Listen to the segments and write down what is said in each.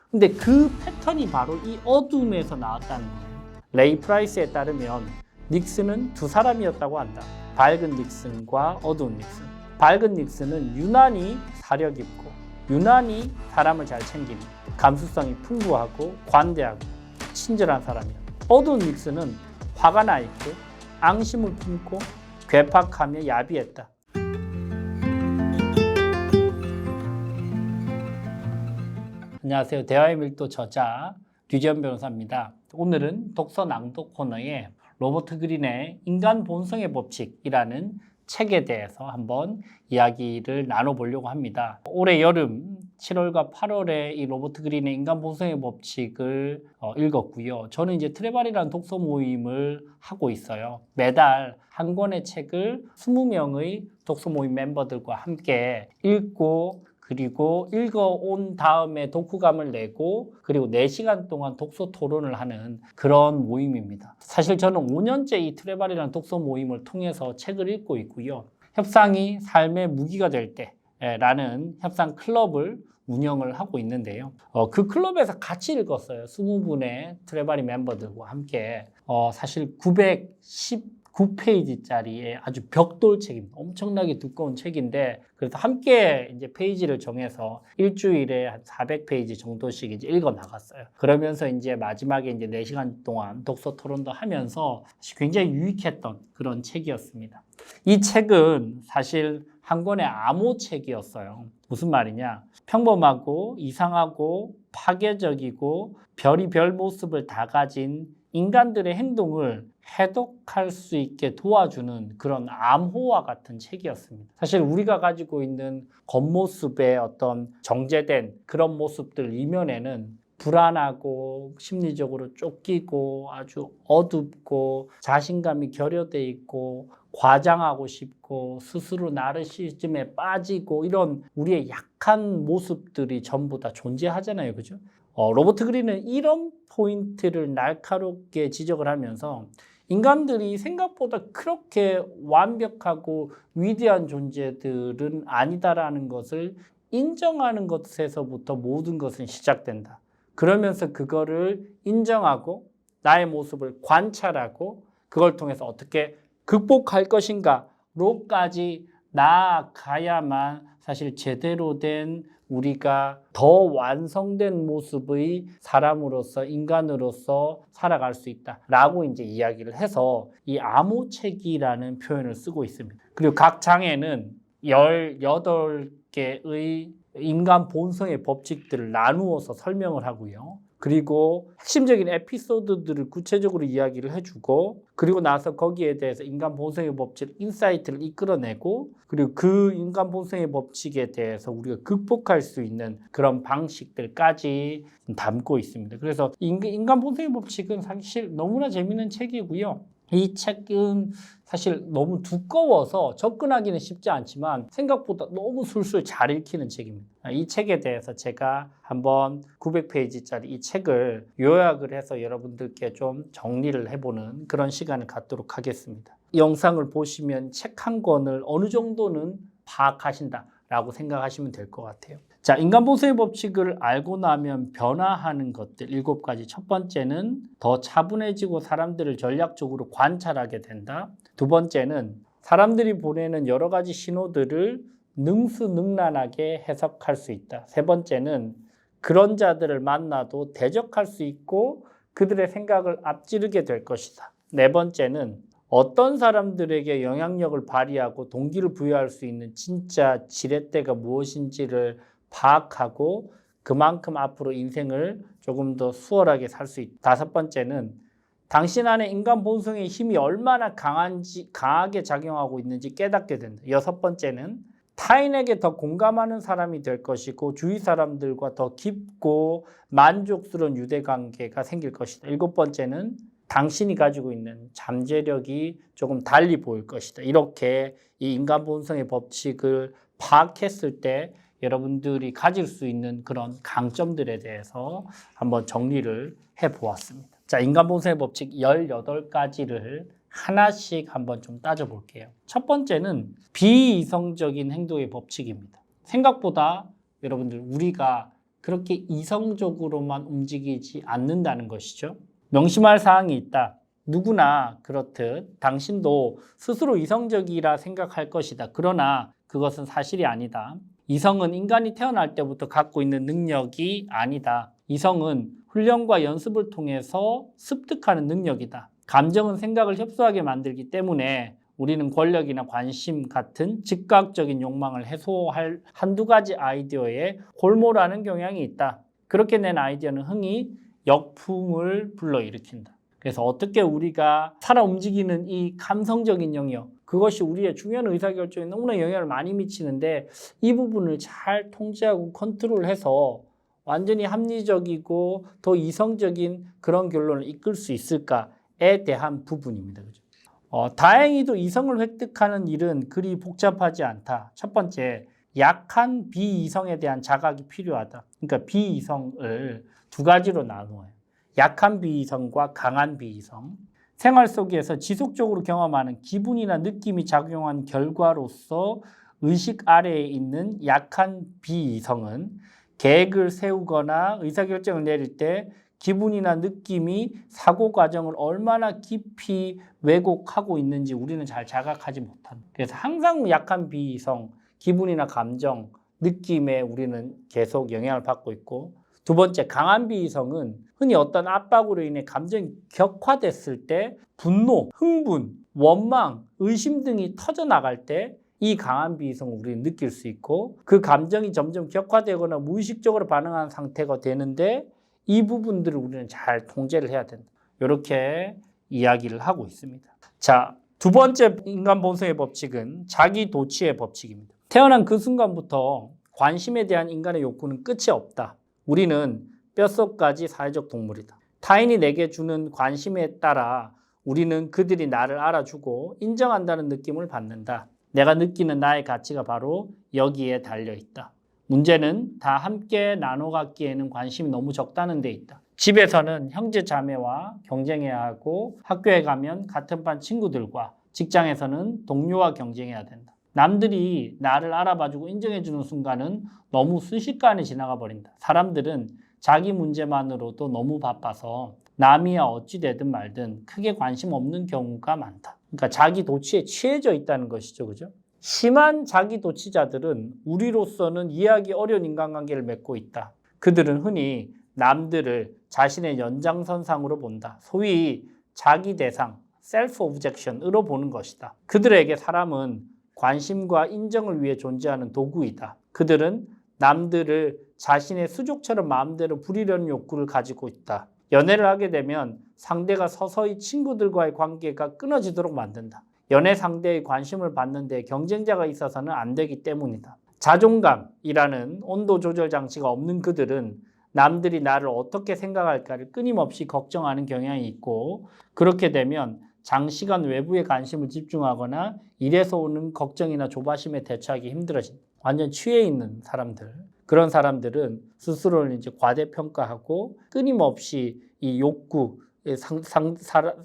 근데 그 패턴이 바로 이 어둠에서 나왔다는 거예요. 레이 프라이스에 따르면 닉슨은 두 사람이었다고 한다. 밝은 닉슨과 어두운 닉슨. 밝은 닉슨은 유난히 사려 깊고 유난히 사람을 잘 챙기는 감수성이 풍부하고 관대하고 친절한 사람이었다. 어두운 닉슨은 화가 나 있고 앙심을 품고 괴팍하며 야비했다. 안녕하세요. 대화의 밀도 저자 류지연 변호사입니다. 오늘은 독서 낭독 코너에 로버트 그린의 인간 본성의 법칙이라는 책에 대해서 한번 이야기를 나눠보려고 합니다. 올해 여름 7월과 8월에 이 로버트 그린의 인간 본성의 법칙을 읽었고요. 저는 이제 트레발이라는 독서 모임을 하고 있어요. 매달 한 권의 책을 20명의 독서 모임 멤버들과 함께 읽고 그리고 읽어온 다음에 독후감을 내고 그리고 4시간 동안 독서 토론을 하는 그런 모임입니다. 사실 저는 5년째 이 트레발이라는 독서 모임을 통해서 책을 읽고 있고요. 협상이 삶의 무기가 될 때라는 협상 클럽을 운영을 하고 있는데요. 그 클럽에서 같이 읽었어요. 20분의 트레발이 멤버들과 함께. 사실 919페이지짜리의 아주 벽돌 책입니다. 엄청나게 두꺼운 책인데, 그래서 함께 이제 페이지를 정해서 일주일에 한 400페이지 정도씩 이제 읽어 나갔어요. 그러면서 이제 마지막에 이제 4시간 동안 독서 토론도 하면서 굉장히 유익했던 그런 책이었습니다. 이 책은 사실 한 권의 암호책이었어요. 무슨 말이냐? 평범하고 이상하고 파괴적이고 별이 별 모습을 다 가진 인간들의 행동을 해독할 수 있게 도와주는 그런 암호와 같은 책이었습니다. 사실 우리가 가지고 있는 겉모습의 어떤 정제된 그런 모습들 이면에는 불안하고 심리적으로 쫓기고 아주 어둡고 자신감이 결여돼 있고 과장하고 싶고 스스로 나르시즘에 빠지고 이런 우리의 약한 모습들이 전부 다 존재하잖아요. 그죠? 로버트 그린은 이런 포인트를 날카롭게 지적을 하면서 인간들이 생각보다 그렇게 완벽하고 위대한 존재들은 아니다라는 것을 인정하는 것에서부터 모든 것은 시작된다. 그러면서 그거를 인정하고 나의 모습을 관찰하고 그걸 통해서 어떻게 극복할 것인가로까지 나아가야만 사실 제대로 된 우리가 더 완성된 모습의 사람으로서 인간으로서 살아갈 수 있다라고 이제 이야기를 해서 이 암호책이라는 표현을 쓰고 있습니다. 그리고 각 장에는 18개의 인간 본성의 법칙들을 나누어서 설명을 하고요. 그리고 핵심적인 에피소드들을 구체적으로 이야기를 해주고 그리고 나서 거기에 대해서 인간 본성의 법칙, 인사이트를 이끌어내고 그리고 그 인간 본성의 법칙에 대해서 우리가 극복할 수 있는 그런 방식들까지 담고 있습니다. 그래서 인간 본성의 법칙은 사실 너무나 재미있는 책이고요. 이 책은 사실 너무 두꺼워서 접근하기는 쉽지 않지만 생각보다 너무 술술 잘 읽히는 책입니다. 이 책에 대해서 제가 한번 900페이지짜리 이 책을 요약을 해서 여러분들께 좀 정리를 해보는 그런 시간을 갖도록 하겠습니다. 이 영상을 보시면 책 한 권을 어느 정도는 파악하신다라고 생각하시면 될 것 같아요. 자, 인간 본성의 법칙을 알고 나면 변화하는 것들 7가지. 첫 번째는 더 차분해지고 사람들을 전략적으로 관찰하게 된다. 두 번째는 사람들이 보내는 여러 가지 신호들을 능수능란하게 해석할 수 있다. 세 번째는 그런 자들을 만나도 대적할 수 있고 그들의 생각을 앞지르게 될 것이다. 네 번째는 어떤 사람들에게 영향력을 발휘하고 동기를 부여할 수 있는 진짜 지렛대가 무엇인지를 파악하고 그만큼 앞으로 인생을 조금 더 수월하게 살 수 있다. 다섯 번째는 당신 안에 인간 본성의 힘이 얼마나 강하게 작용하고 있는지 깨닫게 된다. 여섯 번째는 타인에게 더 공감하는 사람이 될 것이고 주위 사람들과 더 깊고 만족스러운 유대관계가 생길 것이다. 일곱 번째는 당신이 가지고 있는 잠재력이 조금 달리 보일 것이다. 이렇게 이 인간 본성의 법칙을 파악했을 때 여러분들이 가질 수 있는 그런 강점들에 대해서 한번 정리를 해보았습니다. 자, 인간 본성의 법칙 18가지를 하나씩 한번 좀 따져볼게요. 첫 번째는 비이성적인 행동의 법칙입니다. 생각보다 여러분들 우리가 그렇게 이성적으로만 움직이지 않는다는 것이죠. 명심할 사항이 있다. 누구나 그렇듯 당신도 스스로 이성적이라 생각할 것이다. 그러나 그것은 사실이 아니다. 이성은 인간이 태어날 때부터 갖고 있는 능력이 아니다. 이성은 훈련과 연습을 통해서 습득하는 능력이다. 감정은 생각을 협소하게 만들기 때문에 우리는 권력이나 관심 같은 즉각적인 욕망을 해소할 한두 가지 아이디어에 골몰하는 경향이 있다. 그렇게 낸 아이디어는 흥이 역풍을 불러일으킨다. 그래서 어떻게 우리가 살아 움직이는 이 감성적인 영역, 그것이 우리의 중요한 의사결정에 너무나 영향을 많이 미치는데 이 부분을 잘 통제하고 컨트롤해서 완전히 합리적이고 더 이성적인 그런 결론을 이끌 수 있을까에 대한 부분입니다. 그죠? 다행히도 이성을 획득하는 일은 그리 복잡하지 않다. 첫 번째, 약한 비이성에 대한 자각이 필요하다. 그러니까 비이성을 두 가지로 나누어요. 약한 비이성과 강한 비이성. 생활 속에서 지속적으로 경험하는 기분이나 느낌이 작용한 결과로서 의식 아래에 있는 약한 비이성은 계획을 세우거나 의사결정을 내릴 때 기분이나 느낌이 사고 과정을 얼마나 깊이 왜곡하고 있는지 우리는 잘 자각하지 못한다. 그래서 항상 약한 비이성, 기분이나 감정, 느낌에 우리는 계속 영향을 받고 있고, 두 번째, 강한 비이성은 흔히 어떤 압박으로 인해 감정이 격화됐을 때 분노, 흥분, 원망, 의심 등이 터져나갈 때 이 강한 비이성을 우리는 느낄 수 있고 그 감정이 점점 격화되거나 무의식적으로 반응하는 상태가 되는데 이 부분들을 우리는 잘 통제를 해야 된다. 이렇게 이야기를 하고 있습니다. 자, 두 번째 인간 본성의 법칙은 자기 도취의 법칙입니다. 태어난 그 순간부터 관심에 대한 인간의 욕구는 끝이 없다. 우리는 뼛속까지 사회적 동물이다. 타인이 내게 주는 관심에 따라 우리는 그들이 나를 알아주고 인정한다는 느낌을 받는다. 내가 느끼는 나의 가치가 바로 여기에 달려있다. 문제는 다 함께 나눠 갖기에는 관심이 너무 적다는 데 있다. 집에서는 형제 자매와 경쟁해야 하고 학교에 가면 같은 반 친구들과 직장에서는 동료와 경쟁해야 된다. 남들이 나를 알아봐주고 인정해주는 순간은 너무 순식간에 지나가 버린다. 사람들은 자기 문제만으로도 너무 바빠서 남이야 어찌 되든 말든 크게 관심 없는 경우가 많다. 그러니까 자기 도취에 취해져 있다는 것이죠. 그죠? 심한 자기 도취자들은 우리로서는 이해하기 어려운 인간관계를 맺고 있다. 그들은 흔히 남들을 자신의 연장선상으로 본다. 소위 자기 대상, 셀프 오브젝션으로 보는 것이다. 그들에게 사람은 관심과 인정을 위해 존재하는 도구이다. 그들은 남들을 자신의 수족처럼 마음대로 부리려는 욕구를 가지고 있다. 연애를 하게 되면 상대가 서서히 친구들과의 관계가 끊어지도록 만든다. 연애 상대의 관심을 받는데 경쟁자가 있어서는 안 되기 때문이다. 자존감이라는 온도 조절 장치가 없는 그들은 남들이 나를 어떻게 생각할까를 끊임없이 걱정하는 경향이 있고 그렇게 되면 장시간 외부에 관심을 집중하거나 일에서 오는 걱정이나 조바심에 대처하기 힘들어진다. 완전 취해 있는 사람들. 그런 사람들은 스스로를 이제 과대평가하고 끊임없이 이 욕구,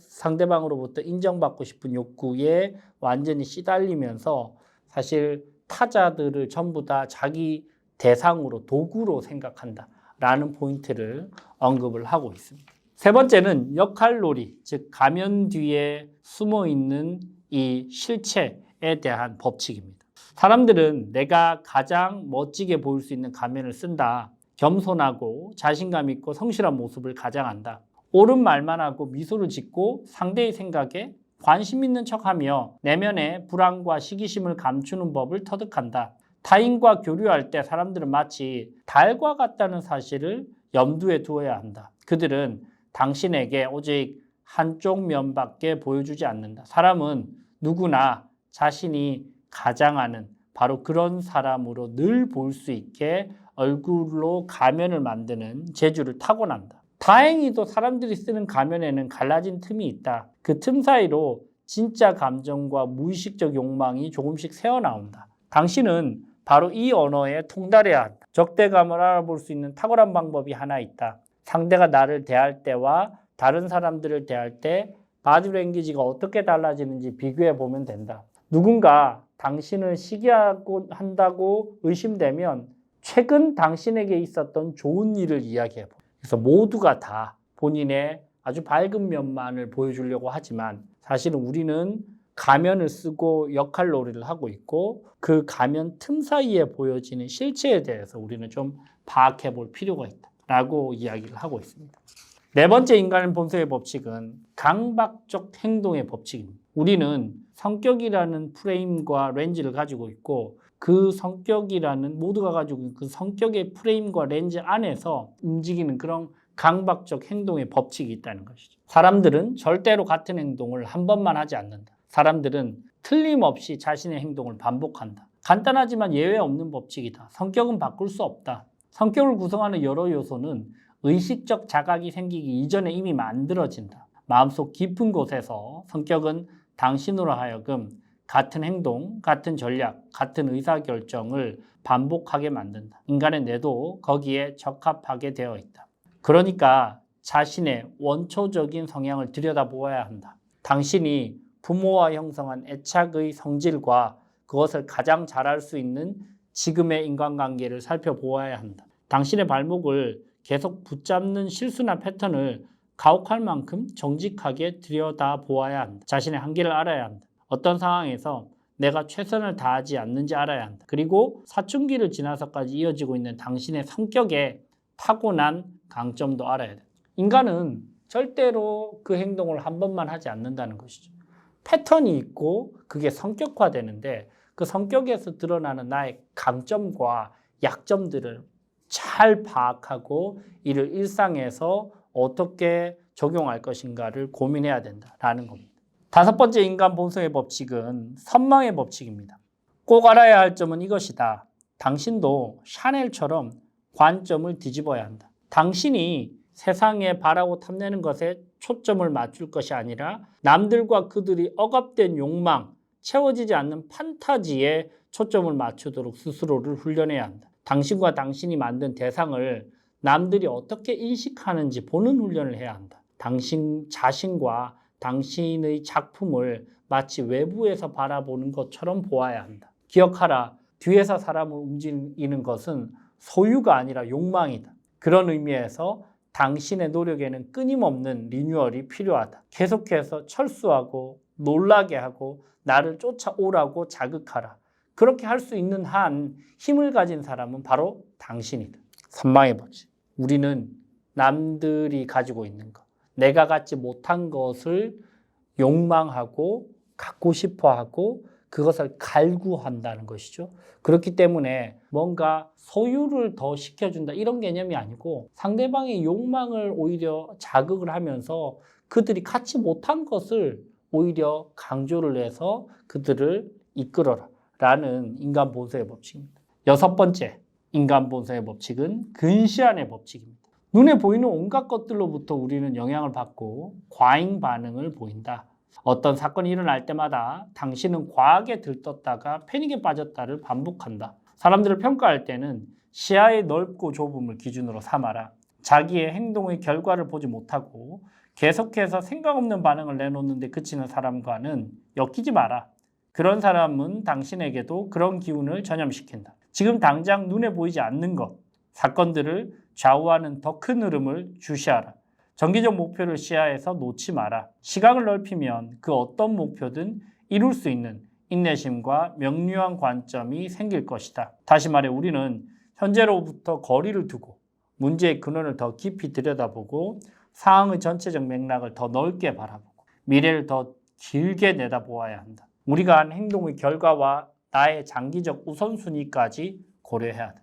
상대방으로부터 인정받고 싶은 욕구에 완전히 시달리면서 사실 타자들을 전부 다 자기 대상으로 도구로 생각한다라는 포인트를 언급을 하고 있습니다. 세 번째는 역할놀이, 즉 가면 뒤에 숨어있는 이 실체에 대한 법칙입니다. 사람들은 내가 가장 멋지게 보일 수 있는 가면을 쓴다. 겸손하고 자신감 있고 성실한 모습을 가장한다. 옳은 말만 하고 미소를 짓고 상대의 생각에 관심 있는 척하며 내면의 불안과 시기심을 감추는 법을 터득한다. 타인과 교류할 때 사람들은 마치 달과 같다는 사실을 염두에 두어야 한다. 그들은 당신에게 오직 한쪽 면밖에 보여주지 않는다. 사람은 누구나 자신이 가장하는 바로 그런 사람으로 늘 볼 수 있게 얼굴로 가면을 만드는 재주를 타고난다. 다행히도 사람들이 쓰는 가면에는 갈라진 틈이 있다. 그 틈 사이로 진짜 감정과 무의식적 욕망이 조금씩 새어나온다. 당신은 바로 이 언어에 통달해야 한다. 적대감을 알아볼 수 있는 탁월한 방법이 하나 있다. 상대가 나를 대할 때와 다른 사람들을 대할 때 바디랭귀지가 어떻게 달라지는지 비교해 보면 된다. 누군가 당신을 시기하고 한다고 의심되면 최근 당신에게 있었던 좋은 일을 이야기해봐. 그래서 모두가 다 본인의 아주 밝은 면만을 보여주려고 하지만 사실은 우리는 가면을 쓰고 역할놀이를 하고 있고 그 가면 틈 사이에 보여지는 실체에 대해서 우리는 좀 파악해 볼 필요가 있다라고 이야기를 하고 있습니다. 네 번째 인간 본성의 법칙은 강박적 행동의 법칙입니다. 우리는 성격이라는 프레임과 렌즈를 가지고 있고 그 성격이라는 모두가 가지고 있는 그 성격의 프레임과 렌즈 안에서 움직이는 그런 강박적 행동의 법칙이 있다는 것이죠. 사람들은 절대로 같은 행동을 한 번만 하지 않는다. 사람들은 틀림없이 자신의 행동을 반복한다. 간단하지만 예외 없는 법칙이다. 성격은 바꿀 수 없다. 성격을 구성하는 여러 요소는 의식적 자각이 생기기 이전에 이미 만들어진다. 마음속 깊은 곳에서 성격은 당신으로 하여금 같은 행동, 같은 전략, 같은 의사결정을 반복하게 만든다. 인간의 뇌도 거기에 적합하게 되어 있다. 그러니까 자신의 원초적인 성향을 들여다보아야 한다. 당신이 부모와 형성한 애착의 성질과 그것을 가장 잘할 수 있는 지금의 인간관계를 살펴보아야 한다. 당신의 발목을 계속 붙잡는 실수나 패턴을 가혹할 만큼 정직하게 들여다보아야 한다. 자신의 한계를 알아야 한다. 어떤 상황에서 내가 최선을 다하지 않는지 알아야 한다. 그리고 사춘기를 지나서까지 이어지고 있는 당신의 성격의 타고난 강점도 알아야 된다. 인간은 절대로 그 행동을 한 번만 하지 않는다는 것이죠. 패턴이 있고 그게 성격화되는데 그 성격에서 드러나는 나의 강점과 약점들을 잘 파악하고 이를 일상에서 어떻게 적용할 것인가를 고민해야 된다라는 겁니다. 다섯 번째 인간 본성의 법칙은 선망의 법칙입니다. 꼭 알아야 할 점은 이것이다. 당신도 샤넬처럼 관점을 뒤집어야 한다. 당신이 세상에 바라고 탐내는 것에 초점을 맞출 것이 아니라 남들과 그들이 억압된 욕망, 채워지지 않는 판타지에 초점을 맞추도록 스스로를 훈련해야 한다. 당신과 당신이 만든 대상을 남들이 어떻게 인식하는지 보는 훈련을 해야 한다. 당신 자신과 당신의 작품을 마치 외부에서 바라보는 것처럼 보아야 한다. 기억하라. 뒤에서 사람을 움직이는 것은 소유가 아니라 욕망이다. 그런 의미에서 당신의 노력에는 끊임없는 리뉴얼이 필요하다. 계속해서 철수하고 놀라게 하고 나를 쫓아오라고 자극하라. 그렇게 할 수 있는 한 힘을 가진 사람은 바로 당신이다. 선망의 법칙. 우리는 남들이 가지고 있는 것, 내가 갖지 못한 것을 욕망하고 갖고 싶어하고 그것을 갈구한다는 것이죠. 그렇기 때문에 뭔가 소유를 더 시켜준다 이런 개념이 아니고 상대방의 욕망을 오히려 자극을 하면서 그들이 갖지 못한 것을 오히려 강조를 해서 그들을 이끌어라 라는 인간 본성의 법칙입니다. 여섯 번째 인간 본성의 법칙은 근시안의 법칙입니다. 눈에 보이는 온갖 것들로부터 우리는 영향을 받고 과잉 반응을 보인다. 어떤 사건이 일어날 때마다 당신은 과하게 들떴다가 패닉에 빠졌다를 반복한다. 사람들을 평가할 때는 시야의 넓고 좁음을 기준으로 삼아라. 자기의 행동의 결과를 보지 못하고 계속해서 생각 없는 반응을 내놓는데 그치는 사람과는 엮이지 마라. 그런 사람은 당신에게도 그런 기운을 전염시킨다. 지금 당장 눈에 보이지 않는 것, 사건들을 좌우하는 더 큰 흐름을 주시하라. 정기적 목표를 시야에서 놓지 마라. 시각을 넓히면 그 어떤 목표든 이룰 수 있는 인내심과 명료한 관점이 생길 것이다. 다시 말해 우리는 현재로부터 거리를 두고 문제의 근원을 더 깊이 들여다보고 상황의 전체적 맥락을 더 넓게 바라보고 미래를 더 길게 내다보아야 한다. 우리가 한 행동의 결과와 나의 장기적 우선순위까지 고려해야 한다.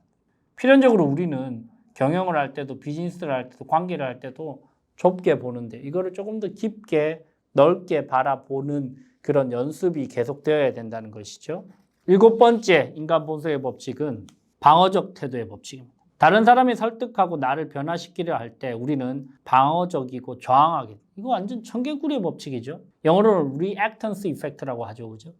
필연적으로 우리는 경영을 할 때도 비즈니스를 할 때도 관계를 할 때도 좁게 보는데 이거를 조금 더 깊게 넓게 바라보는 그런 연습이 계속되어야 된다는 것이죠. 일곱 번째 인간 본성의 법칙은 방어적 태도의 법칙입니다. 다른 사람이 설득하고 나를 변화시키려 할 때 우리는 방어적이고 저항하게 이거 완전 청개구리의 법칙이죠. 영어로는 reactance effect라고 하죠. 그죠?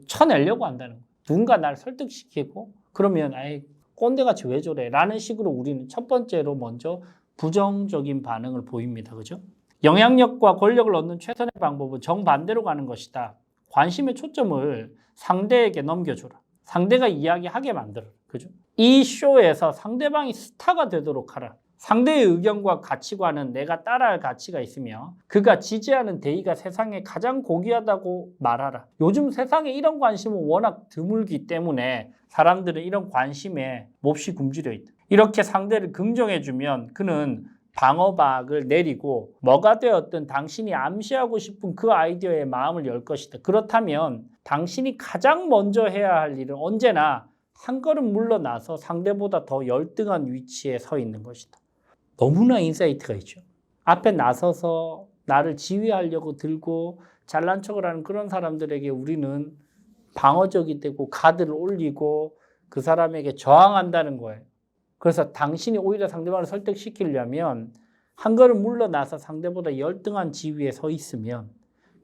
쳐내려고 한다는 거예요. 누군가 나를 설득시키고 그러면 아이 꼰대같이 왜 저래? 라는 식으로 우리는 첫 번째로 먼저 부정적인 반응을 보입니다. 그죠? 영향력과 권력을 얻는 최선의 방법은 정반대로 가는 것이다. 관심의 초점을 상대에게 넘겨줘라. 상대가 이야기하게 만들어라. 그죠? 이 쇼에서 상대방이 스타가 되도록 하라. 상대의 의견과 가치관은 내가 따라할 가치가 있으며 그가 지지하는 대의가 세상에 가장 고귀하다고 말하라. 요즘 세상에 이런 관심은 워낙 드물기 때문에 사람들은 이런 관심에 몹시 굶주려 있다. 이렇게 상대를 긍정해주면 그는 방어박을 내리고 뭐가 되었든 당신이 암시하고 싶은 그 아이디어에 마음을 열 것이다. 그렇다면 당신이 가장 먼저 해야 할 일은 언제나 한 걸음 물러나서 상대보다 더 열등한 위치에 서 있는 것이다. 너무나 인사이트가 있죠. 앞에 나서서 나를 지휘하려고 들고 잘난 척을 하는 그런 사람들에게 우리는 방어적이 되고 가드를 올리고 그 사람에게 저항한다는 거예요. 그래서 당신이 오히려 상대방을 설득시키려면 한 걸음 물러나서 상대보다 열등한 지위에 서 있으면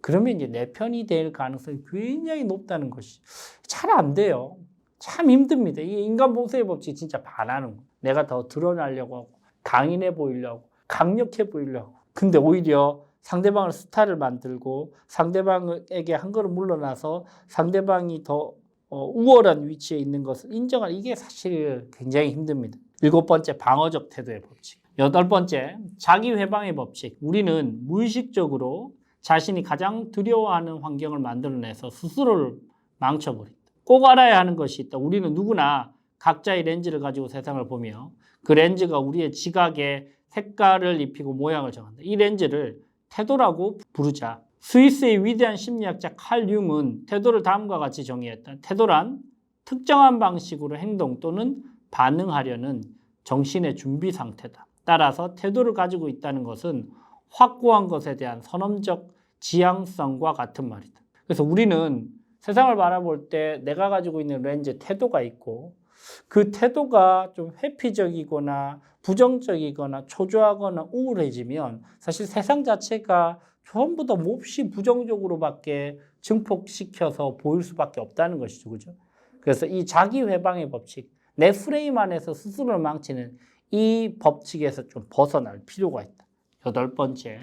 그러면 이제 내 편이 될 가능성이 굉장히 높다는 것이 잘 안 돼요. 참 힘듭니다. 이게 인간 보수의 법칙이 진짜 반하는 거예요. 내가 더 드러나려고 하고 강인해 보이려고 강력해 보이려고. 근데 오히려 상대방을 스타를 만들고 상대방에게 한 걸음 물러나서 상대방이 더 우월한 위치에 있는 것을 인정할 이게 사실 굉장히 힘듭니다. 7번째, 방어적 태도의 법칙. 8번째, 자기 회방의 법칙. 우리는 무의식적으로 자신이 가장 두려워하는 환경을 만들어내서 스스로를 망쳐버린다. 꼭 알아야 하는 것이 있다. 우리는 누구나 각자의 렌즈를 가지고 세상을 보며 그 렌즈가 우리의 지각에 색깔을 입히고 모양을 정한다. 이 렌즈를 태도라고 부르자. 스위스의 위대한 심리학자 칼 융은 태도를 다음과 같이 정의했다. 태도란 특정한 방식으로 행동 또는 반응하려는 정신의 준비 상태다. 따라서 태도를 가지고 있다는 것은 확고한 것에 대한 선언적 지향성과 같은 말이다. 그래서 우리는 세상을 바라볼 때 내가 가지고 있는 렌즈 태도가 있고 그 태도가 좀 회피적이거나 부정적이거나 초조하거나 우울해지면 사실 세상 자체가 전부 다 몹시 부정적으로밖에 증폭시켜서 보일 수밖에 없다는 것이죠. 그죠? 그래서 이 자기 회방의 법칙, 내 프레임 안에서 스스로를 망치는 이 법칙에서 좀 벗어날 필요가 있다. 8번째.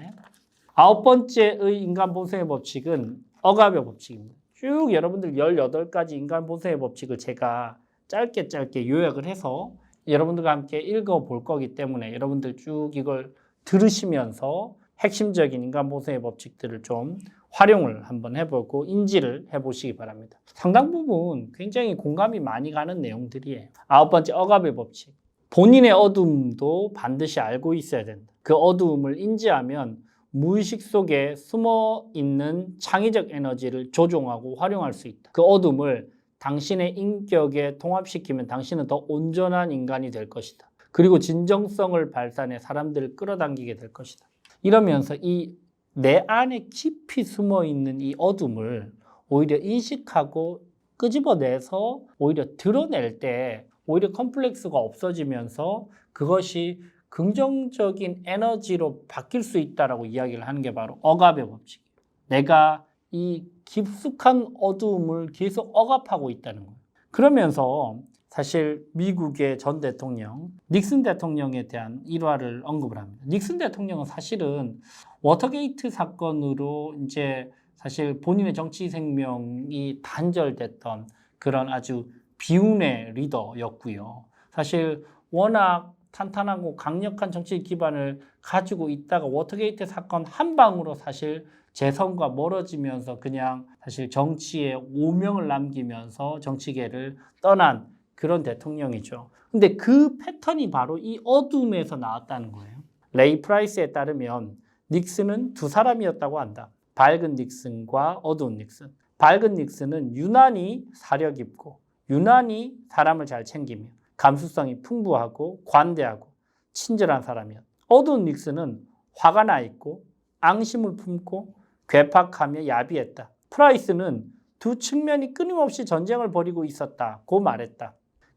9번째의 인간 본성의 법칙은 억압의 법칙입니다. 쭉 여러분들 18가지 인간 본성의 법칙을 제가 짧게 요약을 해서 여러분들과 함께 읽어볼 거기 때문에 여러분들 쭉 이걸 들으시면서 핵심적인 인간 본성의 법칙들을 좀 활용을 한번 해보고 인지를 해보시기 바랍니다. 상당 부분 굉장히 공감이 많이 가는 내용들이에요. 9번째, 억압의 법칙. 본인의 어둠도 반드시 알고 있어야 된다. 그 어두움을 인지하면 무의식 속에 숨어있는 창의적 에너지를 조종하고 활용할 수 있다. 그 어둠을 당신의 인격에 통합시키면 당신은 더 온전한 인간이 될 것이다. 그리고 진정성을 발산해 사람들을 끌어당기게 될 것이다. 이러면서 이 내 안에 깊이 숨어있는 이 어둠을 오히려 인식하고 끄집어내서 오히려 드러낼 때 오히려 컴플렉스가 없어지면서 그것이 긍정적인 에너지로 바뀔 수 있다라고 이야기를 하는 게 바로 억압의 법칙이에요. 내가 이 깊숙한 어두움을 계속 억압하고 있다는 거예요. 그러면서 사실 미국의 전 대통령 닉슨 대통령에 대한 일화를 언급을 합니다. 닉슨 대통령은 사실은 워터게이트 사건으로 이제 사실 본인의 정치 생명이 단절됐던 그런 아주 비운의 리더였고요. 사실 워낙 탄탄하고 강력한 정치 기반을 가지고 있다가 워터게이트 사건 한 방으로 사실 재선과 멀어지면서 그냥 사실 정치에 오명을 남기면서 정치계를 떠난 그런 대통령이죠. 근데 그 패턴이 바로 이 어둠에서 나왔다는 거예요. 레이 프라이스에 따르면 닉슨은 두 사람이었다고 한다. 밝은 닉슨과 어두운 닉슨. 밝은 닉슨은 유난히 사려 깊고 유난히 사람을 잘 챙기며 감수성이 풍부하고 관대하고 친절한 사람이었다. 어두운 닉슨은 화가 나 있고 앙심을 품고 괴팍하며 야비했다. 프라이스는 두 측면이 끊임없이 전쟁을 벌이고 있었다고 말했다.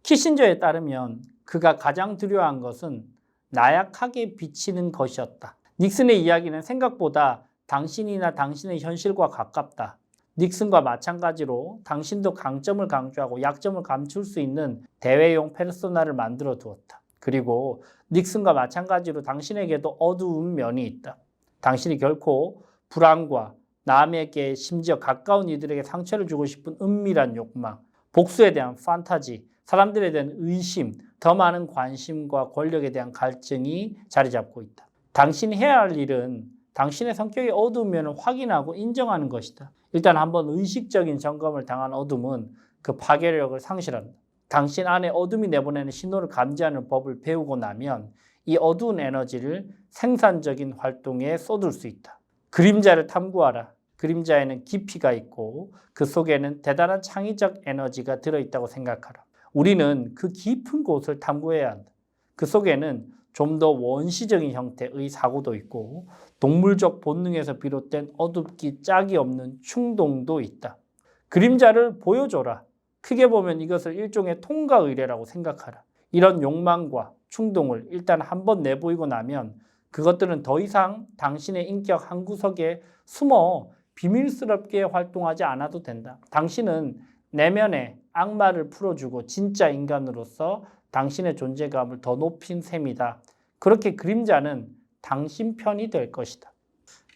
키신저에 따르면 그가 가장 두려워한 것은 나약하게 비치는 것이었다. 닉슨의 이야기는 생각보다 당신이나 당신의 현실과 가깝다. 닉슨과 마찬가지로 당신도 강점을 강조하고 약점을 감출 수 있는 대외용 페르소나를 만들어 두었다. 그리고 닉슨과 마찬가지로 당신에게도 어두운 면이 있다. 당신이 결코 불안과 남에게 심지어 가까운 이들에게 상처를 주고 싶은 은밀한 욕망, 복수에 대한 판타지, 사람들에 대한 의심, 더 많은 관심과 권력에 대한 갈증이 자리 잡고 있다. 당신이 해야 할 일은 당신의 성격이 어두운 면을 확인하고 인정하는 것이다. 일단 한번 의식적인 점검을 당한 어둠은 그 파괴력을 상실한다. 당신 안에 어둠이 내보내는 신호를 감지하는 법을 배우고 나면 이 어두운 에너지를 생산적인 활동에 쏟을 수 있다. 그림자를 탐구하라. 그림자에는 깊이가 있고 그 속에는 대단한 창의적 에너지가 들어있다고 생각하라. 우리는 그 깊은 곳을 탐구해야 한다. 그 속에는 좀 더 원시적인 형태의 사고도 있고 동물적 본능에서 비롯된 어둡기 짝이 없는 충동도 있다. 그림자를 보여줘라. 크게 보면 이것을 일종의 통과 의례라고 생각하라. 이런 욕망과 충동을 일단 한번 내보이고 나면 그것들은 더 이상 당신의 인격 한 구석에 숨어 비밀스럽게 활동하지 않아도 된다. 당신은 내면의 악마를 풀어주고 진짜 인간으로서 당신의 존재감을 더 높인 셈이다. 그렇게 그림자는 당신 편이 될 것이다.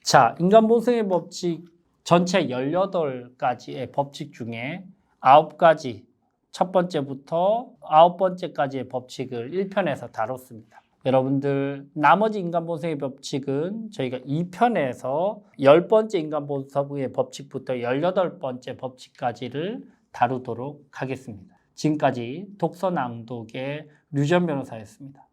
자, 인간 본성의 법칙 전체 18가지의 법칙 중에 9가지, 첫 번째부터 9번째까지의 법칙을 1편에서 다뤘습니다. 여러분들 나머지 인간 본성의 법칙은 저희가 2편에서 10번째 인간 본성의 법칙부터 18번째 법칙까지를 다루도록 하겠습니다. 지금까지 독서 낭독의 류전 변호사였습니다.